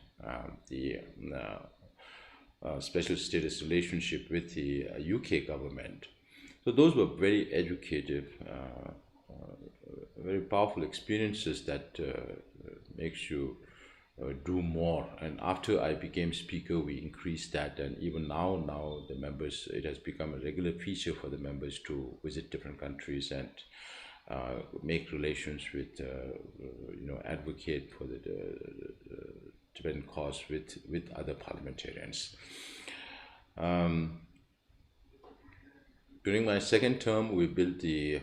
the special status relationship with the UK government. So those were very educative, very powerful experiences that makes you do more. And after I became Speaker, we increased that, and even now the members, it has become a regular feature for the members to visit different countries and make relations with, advocate for the Tibetan cause with other parliamentarians. During my second term, we built the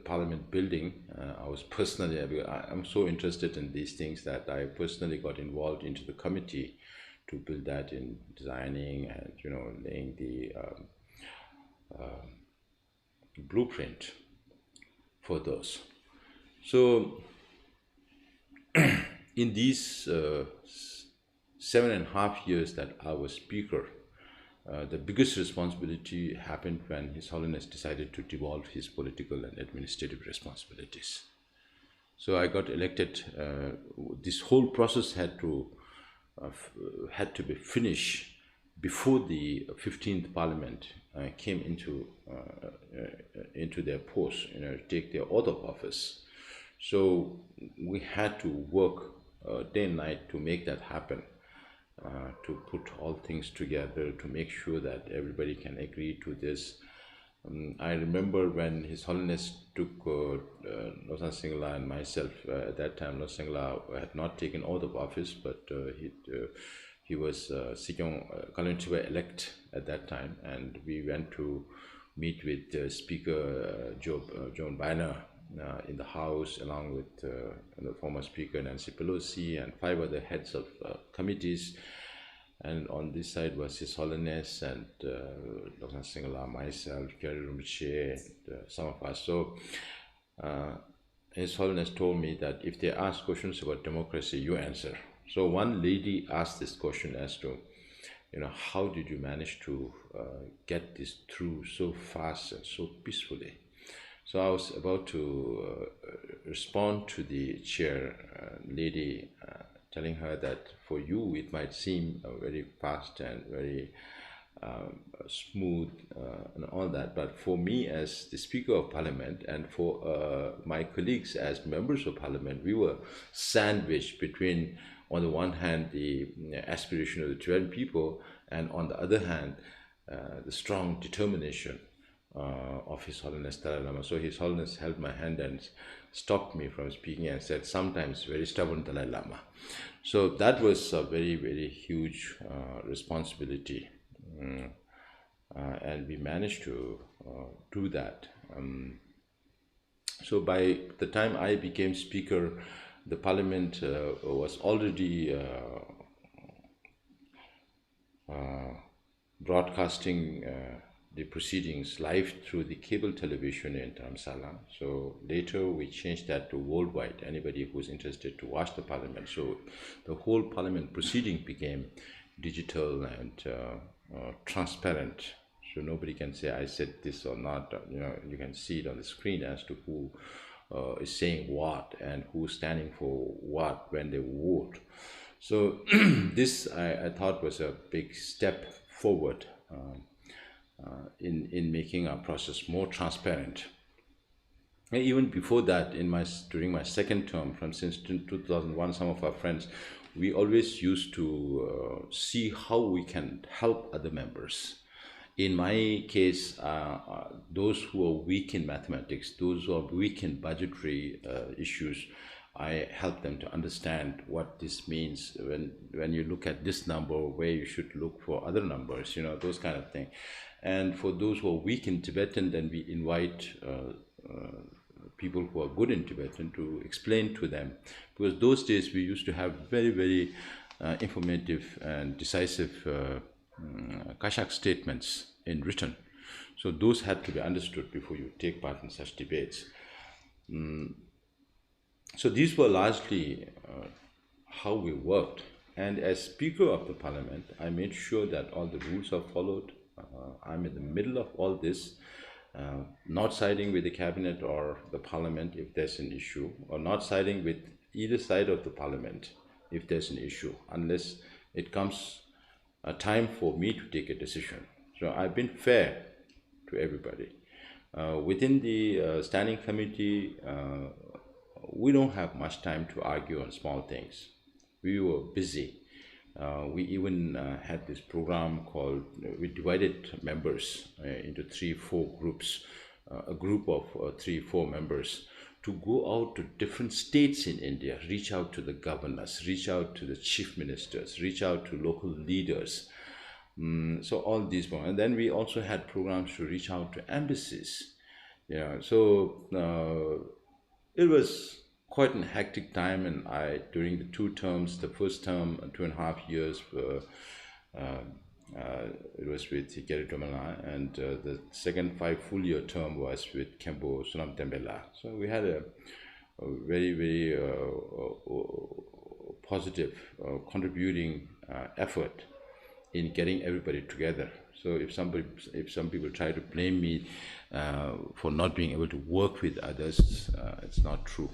Parliament building. I was personally, I'm so interested in these things that I personally got involved into the committee to build that, in designing and laying the blueprint for those. So in these 7.5 years that I was Speaker, the biggest responsibility happened when His Holiness decided to devolve his political and administrative responsibilities. So I got elected. This whole process had to be finished before the 15th Parliament came into their post, take their oath of office. So we had to work day and night to make that happen. To put all things together, to make sure that everybody can agree to this. I remember when His Holiness took Losang Singla and myself, at that time Losang Singla had not taken oath of office, but he was Sikyong Kalunchiba elect at that time, and we went to meet with Speaker John Boehner in the House, along with the former Speaker Nancy Pelosi and 5 other heads of committees. and on this side was His Holiness and Dr. Singhala, myself, Gary Rumche, and some of us. So His Holiness told me that if they ask questions about democracy, you answer. So one lady asked this question as to, how did you manage to get this through so fast and so peacefully? So I was about to respond to the chair lady, telling her that for you it might seem very fast and very smooth and all that, but for me as the Speaker of Parliament and for my colleagues as members of Parliament, we were sandwiched between, on the one hand, the aspiration of the Tibetan people, and on the other hand, the strong determination of His Holiness Dalai Lama. So His Holiness held my hand and stopped me from speaking and said, sometimes very stubborn Dalai Lama. So that was a very, very huge responsibility. And we managed to do that. So by the time I became Speaker, the Parliament was already broadcasting the proceedings live through the cable television in Dharamsala. So later we changed that to worldwide, anybody who's interested to watch the Parliament. So the whole Parliament proceeding became digital and transparent. So nobody can say I said this or not. You can see it on the screen as to who is saying what and who's standing for what when they vote. So this I thought was a big step forward in making our process more transparent. And even before that, during my second term, since 2001, some of our friends, we always used to see how we can help other members. In my case, those who are weak in mathematics, those who are weak in budgetary issues, I help them to understand what this means when you look at this number, where you should look for other numbers, those kind of thing. And for those who are weak in Tibetan, then we invite people who are good in Tibetan to explain to them. Because those days we used to have very, very informative and decisive Kashak statements in written. So those had to be understood before you take part in such debates. So these were largely how we worked. And as Speaker of the Parliament, I made sure that all the rules are followed. I'm in the middle of all this, not siding with the Cabinet or the Parliament if there's an issue, or not siding with either side of the Parliament if there's an issue, unless it comes a time for me to take a decision. So I've been fair to everybody. Within the Standing Committee, we don't have much time to argue on small things. We were busy. We even had this program called, we divided members into 3-4 groups, a group of 3-4 members to go out to different states in India, reach out to the governors, reach out to the chief ministers, reach out to local leaders. So all these, and then we also had programs to reach out to embassies. So it was quite a hectic time, and during the 2 terms, the first term, 2.5 years, it was with Gary Domela, and the second 5 full-year term was with Kempo Sunam Tembela. So we had a very, very positive, contributing effort in getting everybody together. So if some people try to blame me for not being able to work with others, it's not true.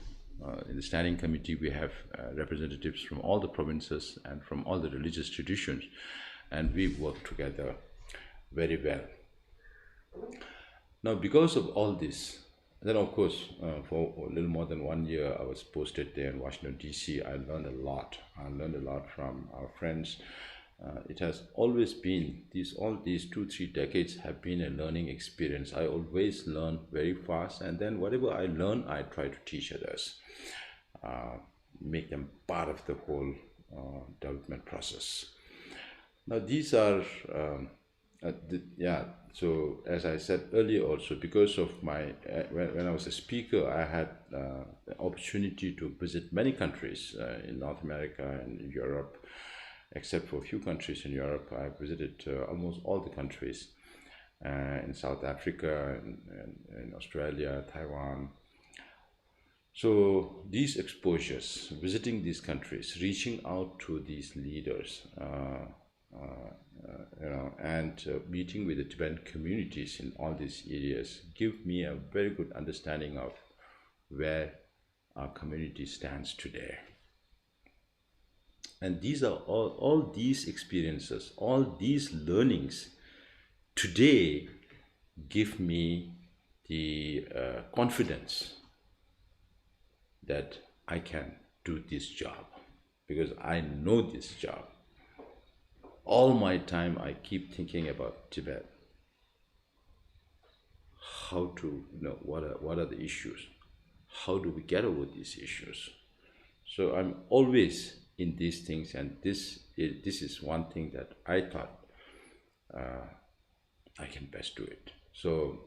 In the Standing Committee, we have representatives from all the provinces and from all the religious traditions, and we work together very well. Now, because of all this, then of course, for a little more than 1 year, I was posted there in Washington, D.C. I learned a lot. I learned a lot from our friends. It has always been, all these 2-3 decades have been a learning experience. I always learn very fast, and then whatever I learn, I try to teach others, make them part of the whole development process. Now these are, so as I said earlier also, because of my, when I was a speaker, I had the opportunity to visit many countries in North America and Europe. except for a few countries in Europe. I visited almost all the countries in South Africa, in Australia, Taiwan. So these exposures, visiting these countries, reaching out to these leaders, and meeting with the Tibetan communities in all these areas give me a very good understanding of where our community stands today. And these are all these experiences, all these learnings today give me the confidence that I can do this job, because I know this job. All my time I keep thinking about Tibet. How to, what are the issues? How do we get over these issues? So I'm always in these things, and this is one thing that I thought I can best do it. So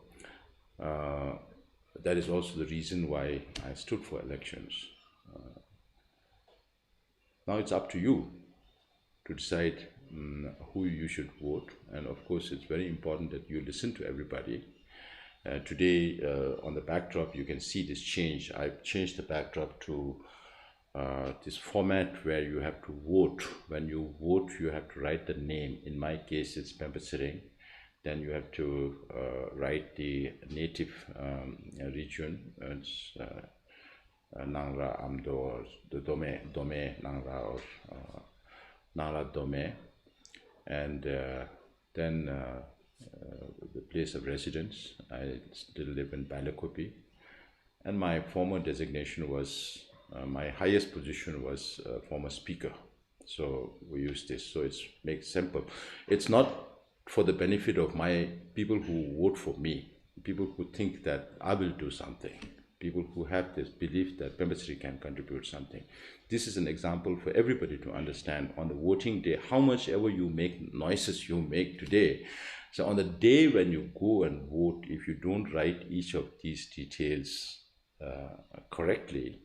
that is also the reason why I stood for elections. Now it's up to you to decide who you should vote, and of course it's very important that you listen to everybody. Today on the backdrop you can see this change. I've changed the backdrop to this format where you have to vote. When you vote, you have to write the name. In my case it's Penpa Tsering. Then you have to write the native region. It's Nangra Amdo, or the Dome Nangra, or Nara Dome, and then the place of residence. I still live in Balakopi, and my former designation was, my highest position was former speaker. So we use this, so it makes simple. It's not for the benefit of my people who vote for me, people who think that I will do something, people who have this belief that Penpa Tsering can contribute something. This is an example for everybody to understand on the voting day, how much ever you make noises you make today. So on the day when you go and vote, if you don't write each of these details correctly,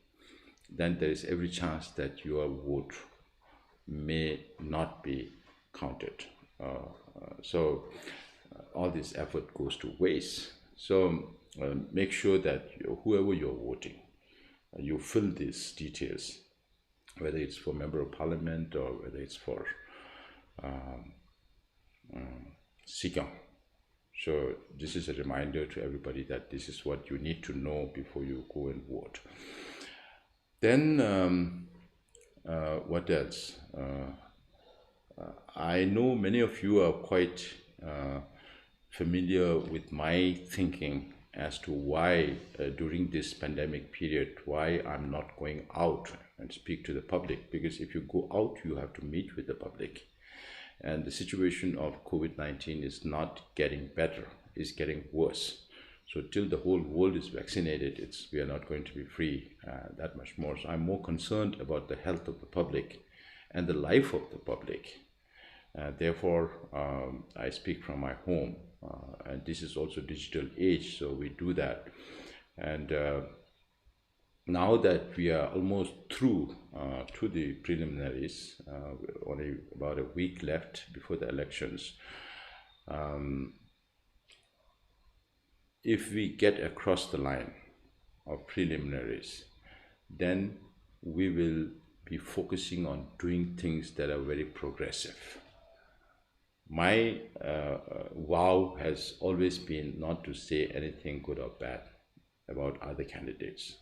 then there is every chance that your vote may not be counted. So all this effort goes to waste. So make sure that whoever you're voting, you fill these details, whether it's for member of parliament or whether it's for Sikang. So this is a reminder to everybody that this is what you need to know before you go and vote. Then what else? I know many of you are quite familiar with my thinking as to why during this pandemic period, why I'm not going out and speak to the public. Because if you go out, you have to meet with the public. And the situation of COVID-19 is not getting better, it's getting worse. So till the whole world is vaccinated, we are not going to be free that much more. So I'm more concerned about the health of the public and the life of the public. Therefore, I speak from my home, and this is also digital age, so we do that. And now that we are almost through to the preliminaries, only about a week left before the elections, if we get across the line of preliminaries, then we will be focusing on doing things that are very progressive. My vow has always been not to say anything good or bad about other candidates.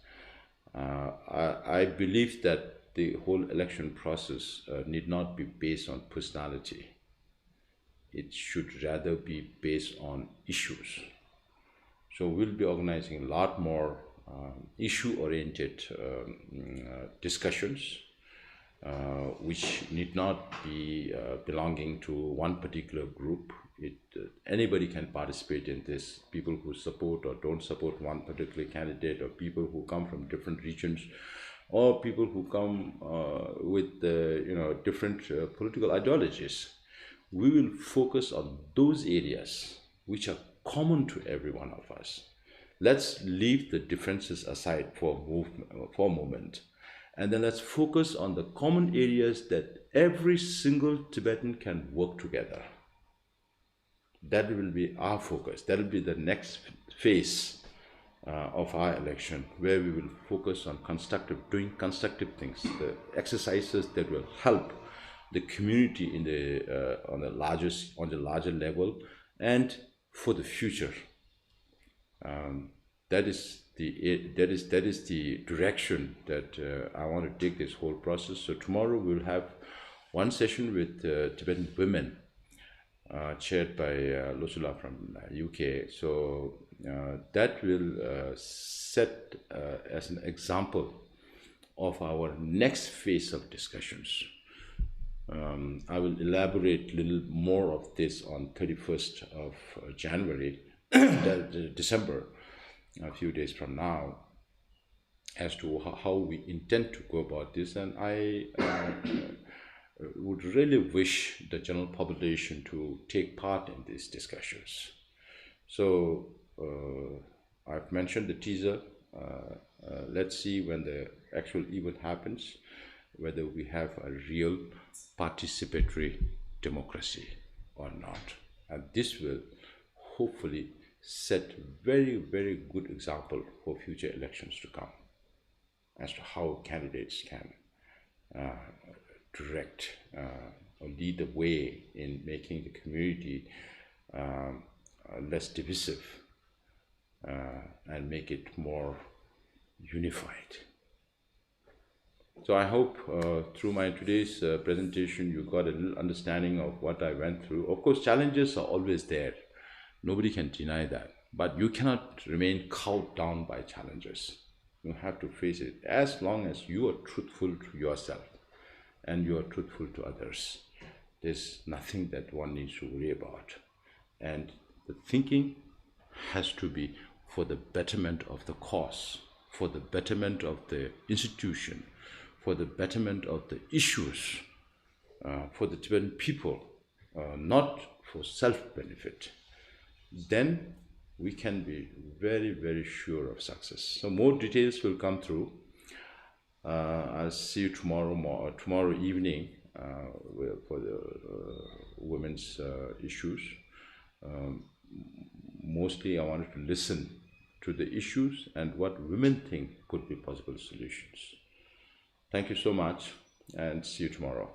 I believe that the whole election process need not be based on personality. It should rather be based on issues. So we'll be organizing a lot more issue-oriented discussions, which need not be belonging to one particular group. Anybody can participate in this. People who support or don't support one particular candidate, or people who come from different regions, or people who come with different political ideologies. We will focus on those areas which are common to every one of us. Let's leave the differences aside for a moment And then let's focus on the common areas that every single Tibetan can work together. That will be our focus. That will be the next phase of our election, where we will focus on doing constructive things, the exercises that will help the community in the on the larger level and for the future. That is the direction that I want to take this whole process. So tomorrow we'll have one session with Tibetan women, chaired by Losula from UK. So that will set as an example of our next phase of discussions. I will elaborate a little more of this on 31st of January, December, a few days from now, as to how we intend to go about this. And I would really wish the general population to take part in these discussions. So I've mentioned the teaser. Let's see when the actual event happens, whether we have a real participatory democracy or not. And this will hopefully set very, very good example for future elections to come as to how candidates can direct or lead the way in making the community less divisive and make it more unified. So I hope through my today's presentation you got a little understanding of what I went through. Of course, challenges are always there. Nobody can deny that. But you cannot remain cowed down by challenges. You have to face it as long as you are truthful to yourself and you are truthful to others. There's nothing that one needs to worry about. And the thinking has to be for the betterment of the cause, for the betterment of the institution, for the betterment of the issues, for the Tibetan people, not for self-benefit. Then we can be very, very sure of success. So more details will come through. I'll see you tomorrow evening for the women's issues. Mostly I wanted to listen to the issues and what women think could be possible solutions. Thank you so much and see you tomorrow.